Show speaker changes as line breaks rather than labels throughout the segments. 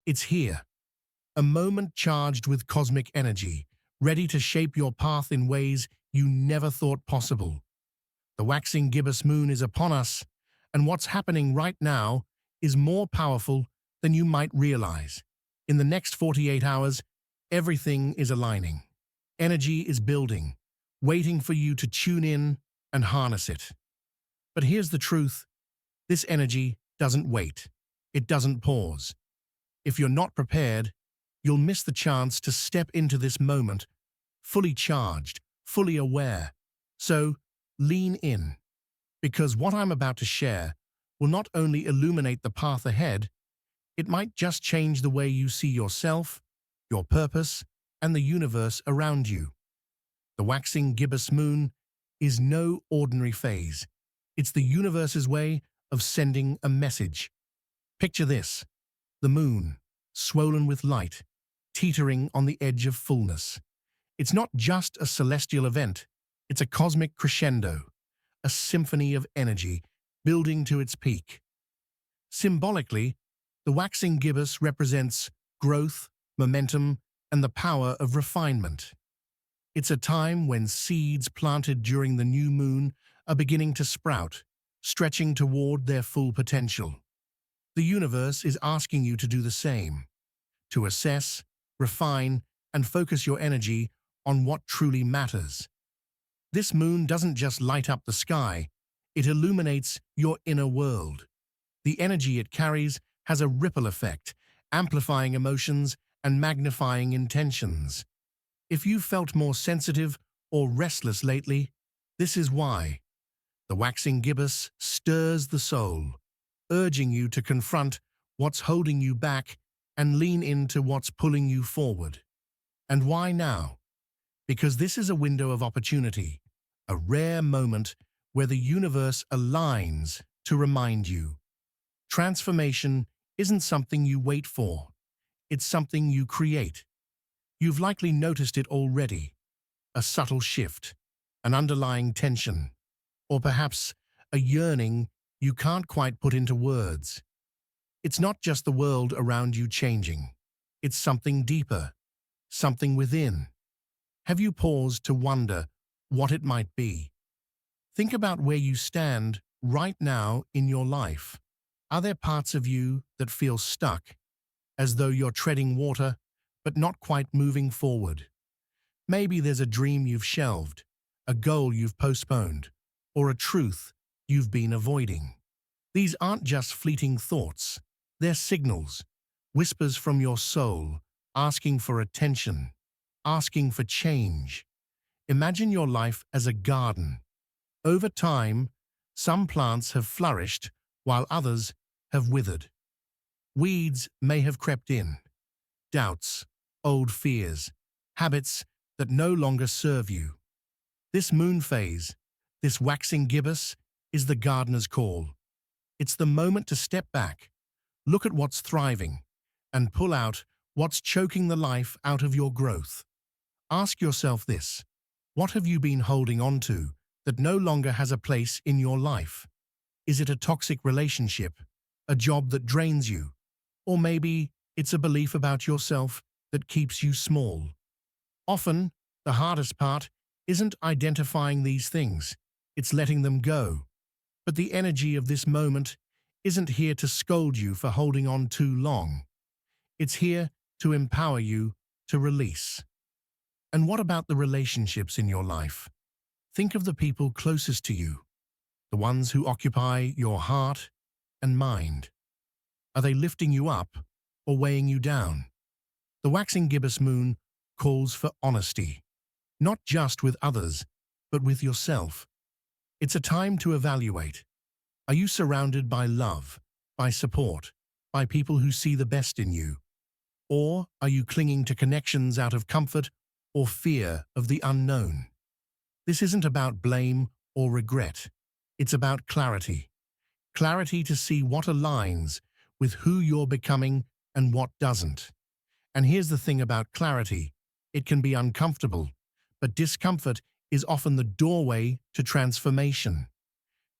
It's here, a moment charged with cosmic energy, ready to shape your path in ways you never thought possible. The waxing gibbous moon is upon us, and what's happening right now is more powerful than you might realize. In the next 48 hours, everything is aligning. Energy is building, waiting for you to tune in and harness it. But here's the truth. This energy doesn't wait. It doesn't pause. If you're not prepared, you'll miss the chance to step into this moment fully charged, fully aware. So lean in, because what I'm about to share will not only illuminate the path ahead, it might just change the way you see yourself, your purpose, and the universe around you. The waxing gibbous moon is no ordinary phase. It's the universe's way of sending a message. Picture this: the moon, swollen with light, teetering on the edge of fullness. It's not just a celestial event, it's a cosmic crescendo, a symphony of energy building to its peak. Symbolically, the waxing gibbous represents growth, momentum, and the power of refinement. It's a time when seeds planted during the new moon are beginning to sprout, stretching toward their full potential. The universe is asking you to do the same, to assess, refine, and focus your energy on what truly matters. This moon doesn't just light up the sky, it illuminates your inner world. The energy it carries has a ripple effect, amplifying emotions and magnifying intentions. If you've felt more sensitive or restless lately, this is why. The waxing gibbous stirs the soul, urging you to confront what's holding you back and lean into what's pulling you forward. And why now? Because this is a window of opportunity, a rare moment where the universe aligns to remind you. Transformation isn't something you wait for, it's something you create. You've likely noticed it already: a subtle shift, an underlying tension, or perhaps a yearning you can't quite put into words. It's not just the world around you changing, it's something deeper, something within. Have you paused to wonder what it might be? Think about where you stand right now in your life. Are there parts of you that feel stuck, as though you're treading water but not quite moving forward? Maybe there's a dream you've shelved, a goal you've postponed, or a truth you've been avoiding. These aren't just fleeting thoughts, they're signals, whispers from your soul, asking for attention, asking for change. Imagine your life as a garden. Over time, some plants have flourished while others have withered. Weeds may have crept in, doubts, old fears, habits that no longer serve you. This moon phase, this waxing gibbous, is the gardener's call. It's the moment to step back, look at what's thriving, and pull out what's choking the life out of your growth. Ask yourself this: what have you been holding on to that no longer has a place in your life? Is it a toxic relationship, a job that drains you, or maybe it's a belief about yourself that keeps you small? Often, the hardest part isn't identifying these things, it's letting them go. But the energy of this moment isn't here to scold you for holding on too long. It's here to empower you to release. And what about the relationships in your life? Think of the people closest to you, the ones who occupy your heart and mind. Are they lifting you up or weighing you down? The waxing gibbous moon calls for honesty, not just with others, but with yourself. It's a time to evaluate. Are you surrounded by love, by support, by people who see the best in you? Or are you clinging to connections out of comfort or fear of the unknown? This isn't about blame or regret. It's about clarity. Clarity to see what aligns with who you're becoming and what doesn't. And here's the thing about clarity: it can be uncomfortable, but discomfort is often the doorway to transformation.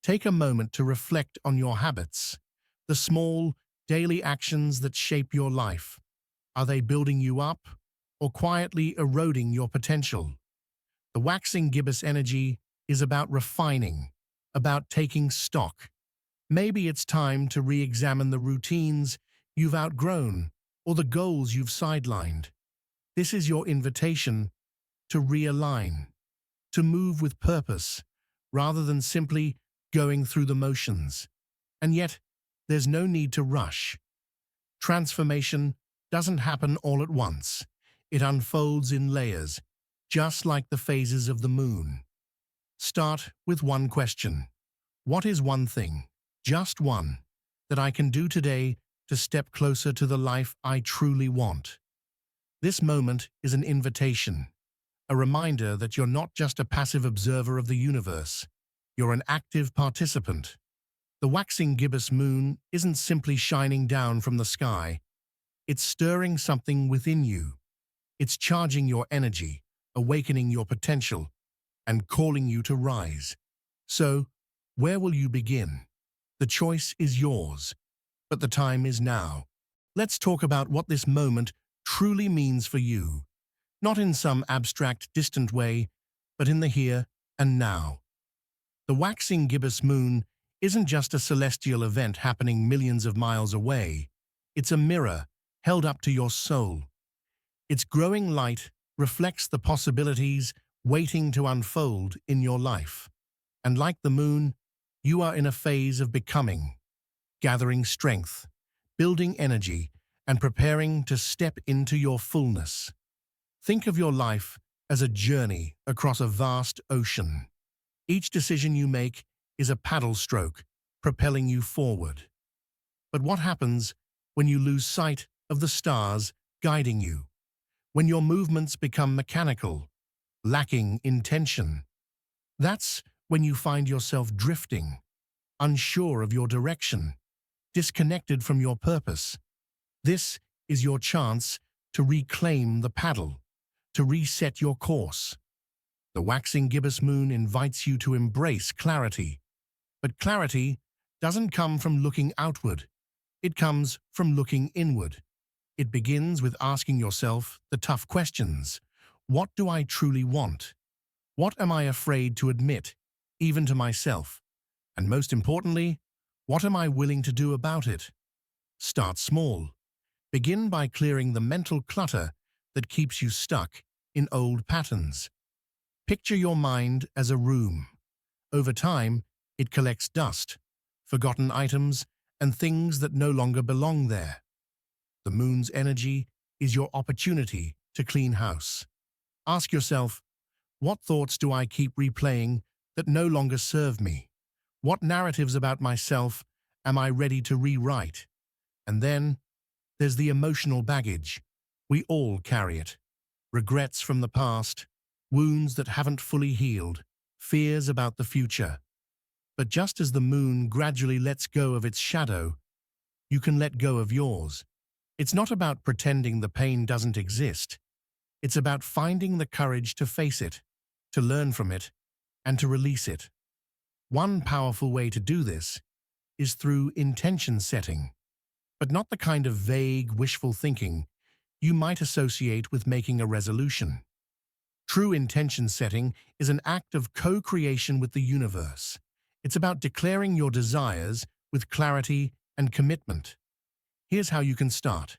Take a moment to reflect on your habits, the small, daily actions that shape your life. Are they building you up or quietly eroding your potential? The waxing gibbous energy is about refining, about taking stock. Maybe it's time to re-examine the routines you've outgrown or the goals you've sidelined. This is your invitation to realign, to move with purpose, rather than simply going through the motions. And yet, there's no need to rush. Transformation doesn't happen all at once. It unfolds in layers, just like the phases of the moon. Start with one question. What is one thing, just one, that I can do today to step closer to the life I truly want? This moment is an invitation, a reminder that you're not just a passive observer of the universe. You're an active participant. The waxing gibbous moon isn't simply shining down from the sky. It's stirring something within you. It's charging your energy, awakening your potential, and calling you to rise. So, where will you begin? The choice is yours, but the time is now. Let's talk about what this moment truly means for you, not in some abstract, distant way, but in the here and now. The waxing gibbous moon isn't just a celestial event happening millions of miles away. It's a mirror held up to your soul. Its growing light reflects the possibilities waiting to unfold in your life. And like the moon, you are in a phase of becoming, gathering strength, building energy, and preparing to step into your fullness. Think of your life as a journey across a vast ocean. Each decision you make is a paddle stroke, propelling you forward. But what happens when you lose sight of the stars guiding you? When your movements become mechanical, lacking intention? That's when you find yourself drifting, unsure of your direction, disconnected from your purpose. This is your chance to reclaim the paddle, to reset your course. The waxing gibbous moon invites you to embrace clarity. But clarity doesn't come from looking outward. It comes from looking inward. It begins with asking yourself the tough questions. What do I truly want? What am I afraid to admit, even to myself? And most importantly, what am I willing to do about it? Start small. Begin by clearing the mental clutter that keeps you stuck in old patterns. Picture your mind as a room. Over time, it collects dust, forgotten items, and things that no longer belong there. The moon's energy is your opportunity to clean house. Ask yourself, what thoughts do I keep replaying that no longer serve me? What narratives about myself am I ready to rewrite? And then, there's the emotional baggage. We all carry it. Regrets from the past, wounds that haven't fully healed, fears about the future. But just as the moon gradually lets go of its shadow, you can let go of yours. It's not about pretending the pain doesn't exist. It's about finding the courage to face it, to learn from it, and to release it. One powerful way to do this is through intention setting, but not the kind of vague, wishful thinking you might associate with making a resolution. True intention setting is an act of co-creation with the universe. It's about declaring your desires with clarity and commitment. Here's how you can start.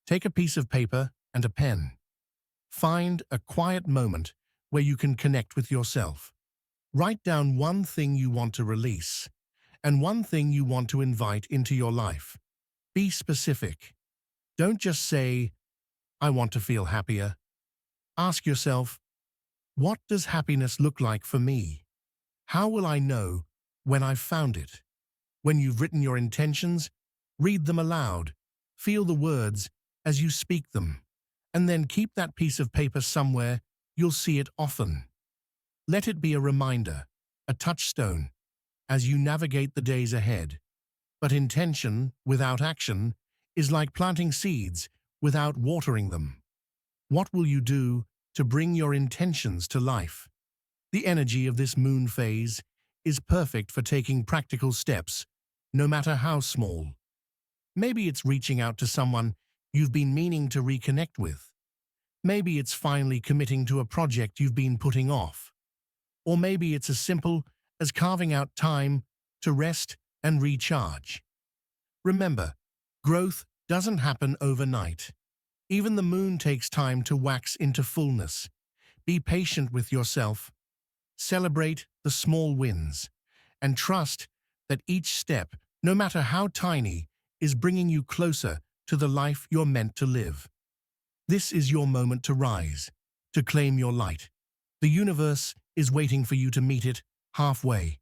Take a piece of paper and a pen. Find a quiet moment where you can connect with yourself. Write down one thing you want to release and one thing you want to invite into your life. Be specific. Don't just say, I want to feel happier. Ask yourself, what does happiness look like for me? How will I know when I've found it? When you've written your intentions, read them aloud. Feel the words as you speak them. And then keep that piece of paper somewhere you'll see it often. Let it be a reminder, a touchstone, as you navigate the days ahead. But intention without action is like planting seeds without watering them. What will you do to bring your intentions to life? The energy of this moon phase is perfect for taking practical steps, no matter how small. Maybe it's reaching out to someone you've been meaning to reconnect with. Maybe it's finally committing to a project you've been putting off. Or maybe it's as simple as carving out time to rest and recharge. Remember, growth doesn't happen overnight. Even the moon takes time to wax into fullness. Be patient with yourself, celebrate the small wins, and trust that each step, no matter how tiny, is bringing you closer to the life you're meant to live. This is your moment to rise, to claim your light. The universe is waiting for you to meet it halfway.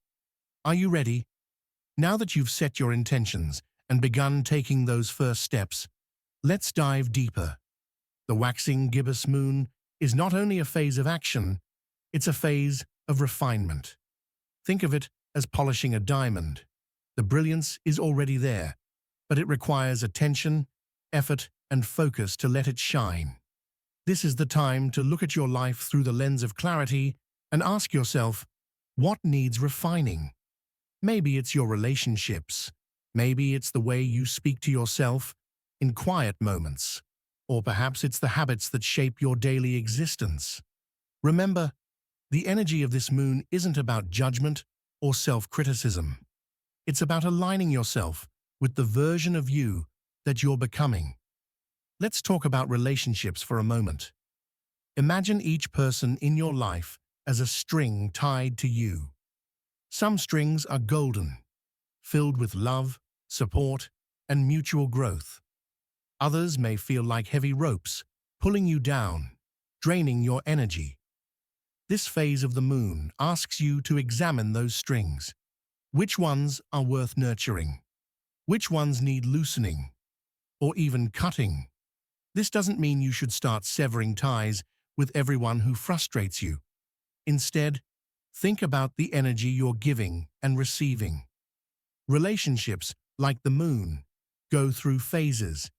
Are you ready? Now that you've set your intentions and begun taking those first steps, let's dive deeper. The waxing gibbous moon is not only a phase of action, it's a phase of refinement. Think of it as polishing a diamond. The brilliance is already there, but it requires attention, effort, and focus to let it shine. This is the time to look at your life through the lens of clarity and ask yourself, what needs refining? Maybe it's your relationships. Maybe it's the way you speak to yourself in quiet moments. Or perhaps it's the habits that shape your daily existence. Remember, the energy of this moon isn't about judgment or self-criticism. It's about aligning yourself with the version of you that you're becoming. Let's talk about relationships for a moment. Imagine each person in your life as a string tied to you. Some strings are golden, filled with love, support, and mutual growth. Others may feel like heavy ropes, pulling you down, draining your energy. This phase of the moon asks you to examine those strings. Which ones are worth nurturing? Which ones need loosening? Or even cutting? This doesn't mean you should start severing ties with everyone who frustrates you. Instead, think about the energy you're giving and receiving. Relationships, like the moon, go through phases.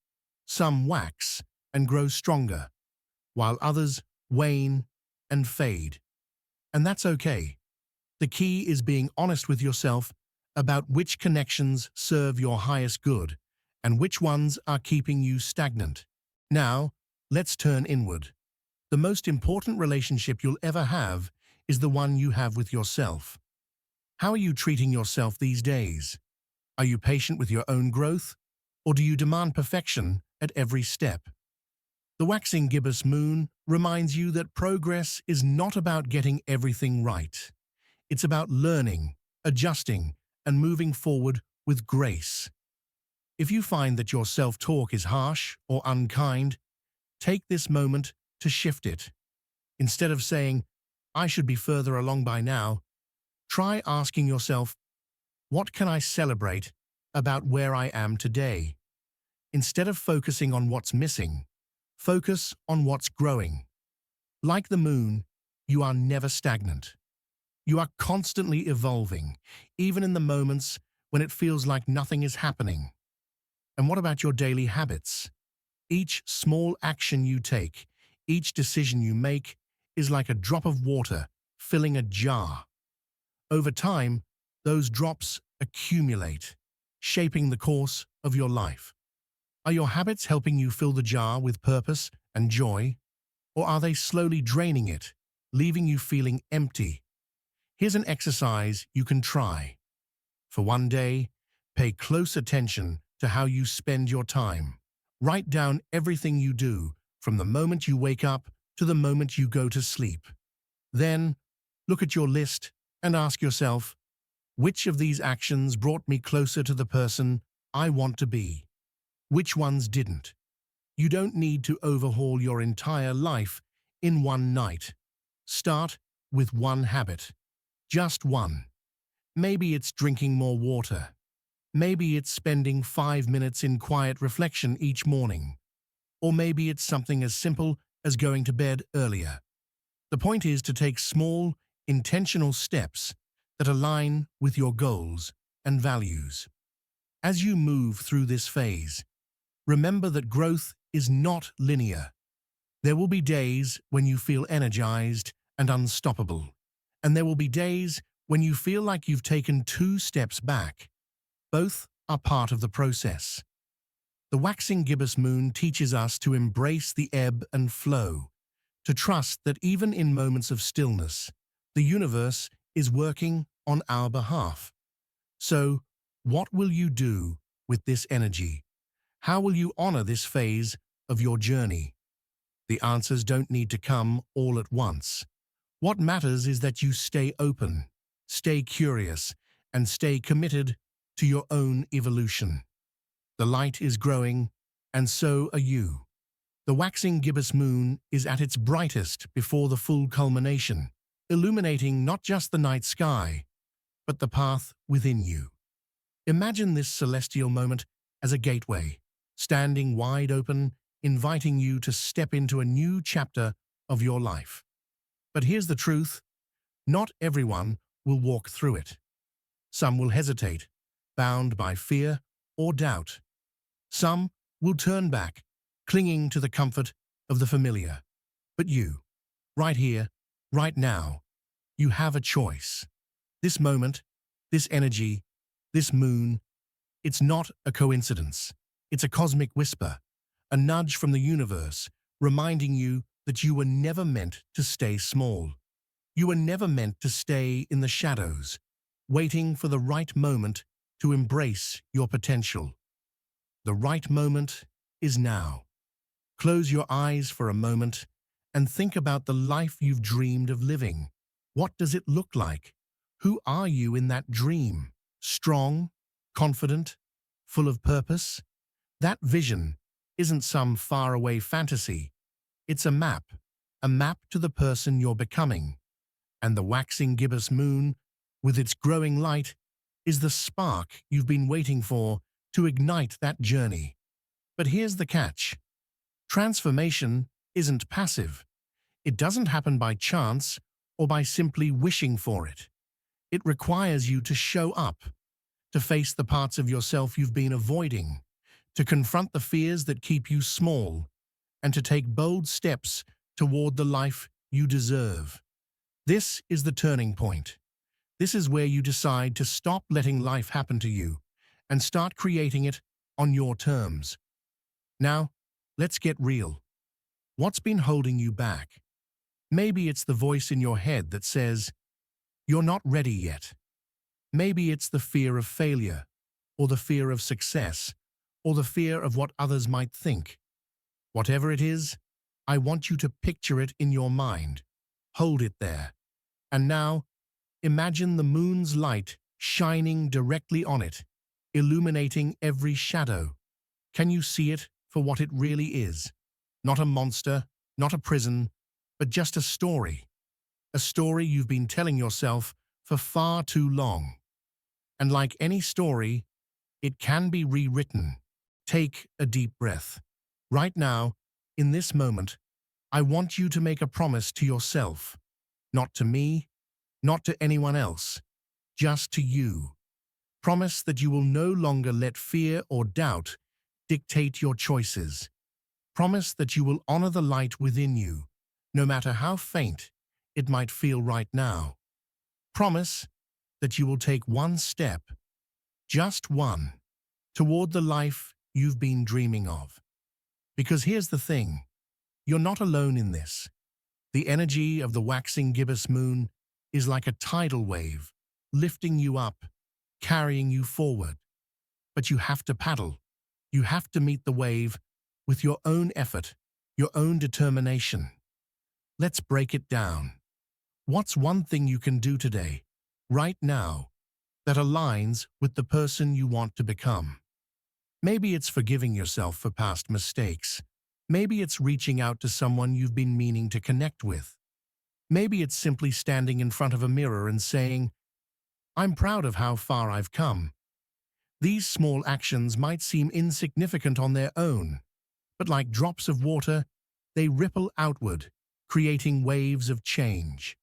Some wax and grow stronger, while others wane and fade. And that's okay. The key is being honest with yourself about which connections serve your highest good and which ones are keeping you stagnant. Now, let's turn inward. The most important relationship you'll ever have is the one you have with yourself. How are you treating yourself these days? Are you patient with your own growth, or do you demand perfection at every step? The waxing gibbous moon reminds you that progress is not about getting everything right. It's about learning, adjusting, and moving forward with grace. If you find that your self-talk is harsh or unkind, take this moment to shift it. Instead of saying, "I should be further along by now," try asking yourself, "What can I celebrate about where I am today?" Instead of focusing on what's missing, focus on what's growing. Like the moon, you are never stagnant. You are constantly evolving, even in the moments when it feels like nothing is happening. And what about your daily habits? Each small action you take, each decision you make, is like a drop of water filling a jar. Over time, those drops accumulate, shaping the course of your life. Are your habits helping you fill the jar with purpose and joy? Or are they slowly draining it, leaving you feeling empty? Here's an exercise you can try. For one day, pay close attention to how you spend your time. Write down everything you do, from the moment you wake up to the moment you go to sleep. Then, look at your list and ask yourself, which of these actions brought me closer to the person I want to be? Which ones didn't? You don't need to overhaul your entire life in one night. Start with one habit. Just one. Maybe it's drinking more water. Maybe it's spending 5 minutes in quiet reflection each morning. Or maybe it's something as simple as going to bed earlier. The point is to take small, intentional steps that align with your goals and values. As you move through this phase, remember that growth is not linear. There will be days when you feel energized and unstoppable, and there will be days when you feel like you've taken 2 steps back. Both are part of the process. The waxing gibbous moon teaches us to embrace the ebb and flow, to trust that even in moments of stillness, the universe is working on our behalf. So, what will you do with this energy? How will you honor this phase of your journey? The answers don't need to come all at once. What matters is that you stay open, stay curious, and stay committed to your own evolution. The light is growing, and so are you. The waxing gibbous moon is at its brightest before the full culmination, illuminating not just the night sky, but the path within you. Imagine this celestial moment as a gateway, standing wide open, inviting you to step into a new chapter of your life. But here's the truth: not everyone will walk through it. Some will hesitate, bound by fear or doubt. Some will turn back, clinging to the comfort of the familiar. But you, right here, right now, you have a choice. This moment, this energy, this moon, it's not a coincidence. It's a cosmic whisper, a nudge from the universe, reminding you that you were never meant to stay small. You were never meant to stay in the shadows, waiting for the right moment to embrace your potential. The right moment is now. Close your eyes for a moment and think about the life you've dreamed of living. What does it look like? Who are you in that dream? Strong, confident, full of purpose? That vision isn't some faraway fantasy. It's a map to the person you're becoming. And the waxing gibbous moon, with its growing light, is the spark you've been waiting for to ignite that journey. But here's the catch. Transformation isn't passive. It doesn't happen by chance or by simply wishing for it. It requires you to show up, to face the parts of yourself you've been avoiding, to confront the fears that keep you small, and to take bold steps toward the life you deserve. This is the turning point. This is where you decide to stop letting life happen to you and start creating it on your terms. Now, let's get real. What's been holding you back? Maybe it's the voice in your head that says, "You're not ready yet." Maybe it's the fear of failure, or the fear of success, or the fear of what others might think. Whatever it is, I want you to picture it in your mind. Hold it there. And now, imagine the moon's light shining directly on it, illuminating every shadow. Can you see it for what it really is? Not a monster, not a prison, but just a story. A story you've been telling yourself for far too long. And like any story, it can be rewritten. Take a deep breath. Right now, in this moment, I want you to make a promise to yourself. Not to me, not to anyone else, just to you. Promise that you will no longer let fear or doubt dictate your choices. Promise that you will honor the light within you, no matter how faint it might feel right now. Promise that you will take one step, just one, toward the life you've been dreaming of. Because here's the thing, you're not alone in this. The energy of the waxing gibbous moon is like a tidal wave, lifting you up, carrying you forward. But you have to paddle. You have to meet the wave with your own effort, your own determination. Let's break it down. What's one thing you can do today, right now, that aligns with the person you want to become? Maybe it's forgiving yourself for past mistakes. Maybe it's reaching out to someone you've been meaning to connect with. Maybe it's simply standing in front of a mirror and saying, "I'm proud of how far I've come." These small actions might seem insignificant on their own, but like drops of water, they ripple outward, creating waves of change.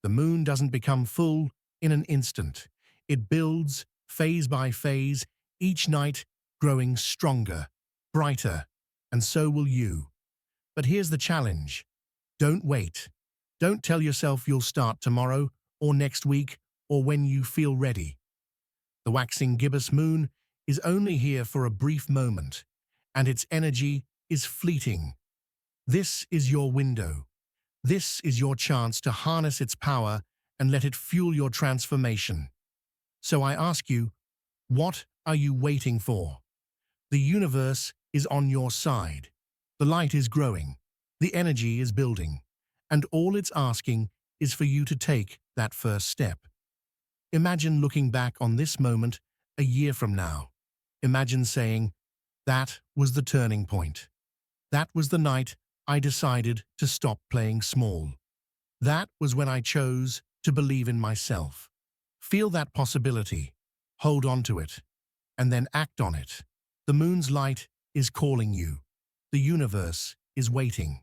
The moon doesn't become full in an instant. It builds, phase by phase, each night growing stronger, brighter, and so will you. But here's the challenge. Don't wait. Don't tell yourself you'll start tomorrow, or next week, or when you feel ready. The waxing gibbous moon is only here for a brief moment. and its energy is fleeting. This is your window. This is your chance to harness its power and let it fuel your transformation. So I ask you, what are you waiting for? The universe is on your side. The light is growing. The energy is building. And all it's asking is for you to take that first step. Imagine looking back on this moment a year from now. Imagine saying, that was the turning point. That was the night I decided to stop playing small. That was when I chose to believe in myself. Feel that possibility, hold on to it, and then act on it. The moon's light is calling you. The universe is waiting.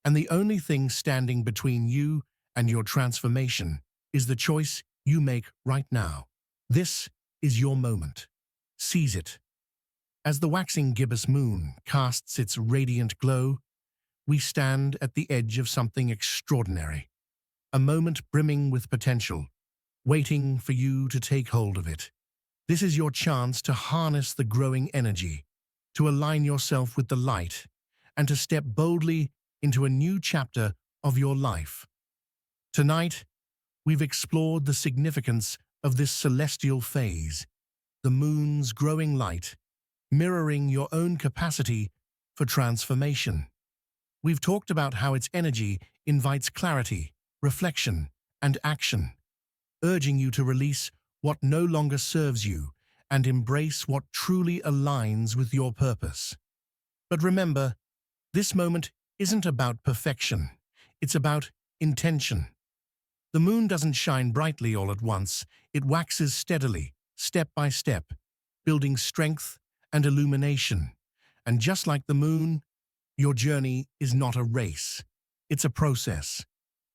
And the only thing standing between you and your transformation is the choice you make right now. This is your moment. Seize it. As the waxing gibbous moon casts its radiant glow, we stand at the edge of something extraordinary. A moment brimming with potential, waiting for you to take hold of it. This is your chance to harness the growing energy, to align yourself with the light, and to step boldly into a new chapter of your life. Tonight, we've explored the significance of this celestial phase, the moon's growing light, mirroring your own capacity for transformation. We've talked about how its energy invites clarity, reflection, and action, urging you to release what no longer serves you and embrace what truly aligns with your purpose. But remember, this moment isn't about perfection, it's about intention. The moon doesn't shine brightly all at once, it waxes steadily, step by step, building strength and illumination. And just like the moon, your journey is not a race. It's a process,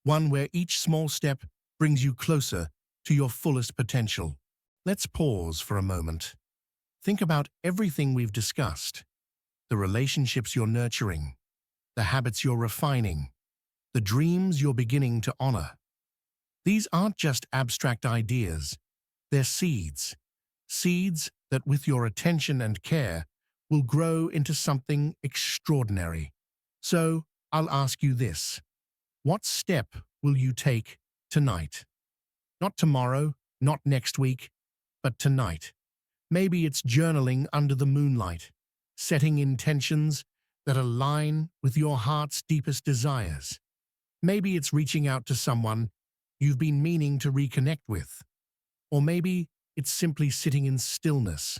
one where each small step brings you closer to your fullest potential. Let's pause for a moment. Think about everything we've discussed. The relationships you're nurturing, the habits you're refining, the dreams you're beginning to honor. These aren't just abstract ideas. They're seeds. Seeds that, with your attention and care, will grow into something extraordinary. So, I'll ask you this. What step will you take tonight? Not tomorrow, not next week, but tonight. Maybe it's journaling under the moonlight, setting intentions that align with your heart's deepest desires. Maybe it's reaching out to someone you've been meaning to reconnect with. Or maybe it's simply sitting in stillness,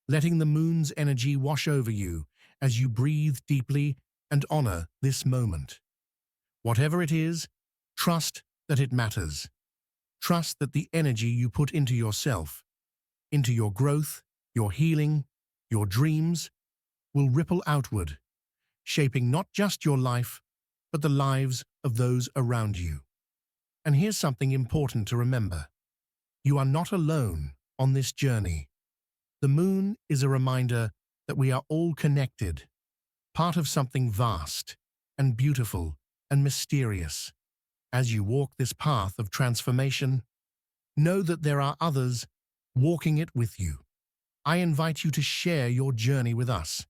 letting the moon's energy wash over you as you breathe deeply and honor this moment. Whatever it is, trust that it matters. Trust that the energy you put into yourself, into your growth, your healing, your dreams, will ripple outward, shaping not just your life, but the lives of those around you. And here's something important to remember. You are not alone on this journey. The moon is a reminder that we are all connected, part of something vast and beautiful and mysterious. As you walk this path of transformation, know that there are others walking it with you. I invite you to share your journey with us.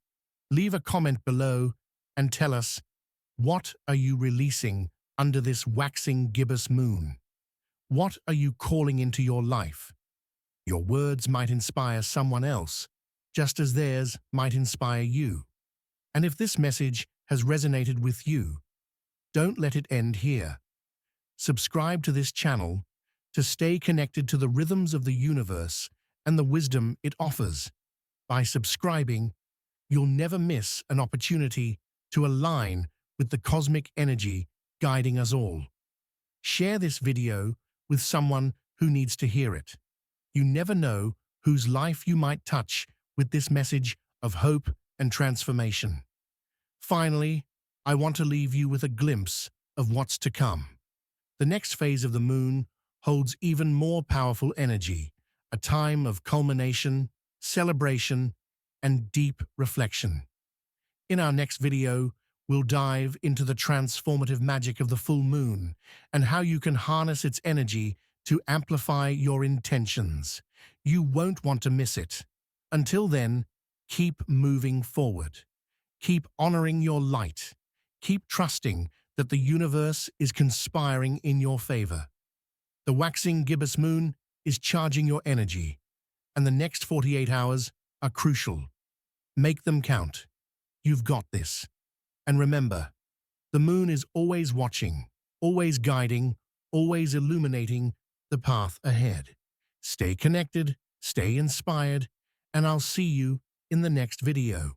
Leave a comment below and tell us, what are you releasing under this waxing gibbous moon? What are you calling into your life? Your words might inspire someone else, just as theirs might inspire you. And if this message has resonated with you, don't let it end here. Subscribe to this channel to stay connected to the rhythms of the universe and the wisdom it offers. By subscribing, you'll never miss an opportunity to align with the cosmic energy guiding us all. Share this video with someone who needs to hear it. You never know whose life you might touch with this message of hope and transformation. Finally, I want to leave you with a glimpse of what's to come. The next phase of the moon holds even more powerful energy, a time of culmination, celebration, and deep reflection. In our next video, we'll dive into the transformative magic of the full moon and how you can harness its energy to amplify your intentions. You won't want to miss it. Until then, Keep moving forward. Keep honoring your light. Keep trusting that the universe is conspiring in your favor. The waxing gibbous moon is charging your energy, and the next 48 hours are crucial. Make them count. You've got this. And remember, the moon is always watching, always guiding, always illuminating the path ahead. Stay connected, stay inspired, and I'll see you in the next video.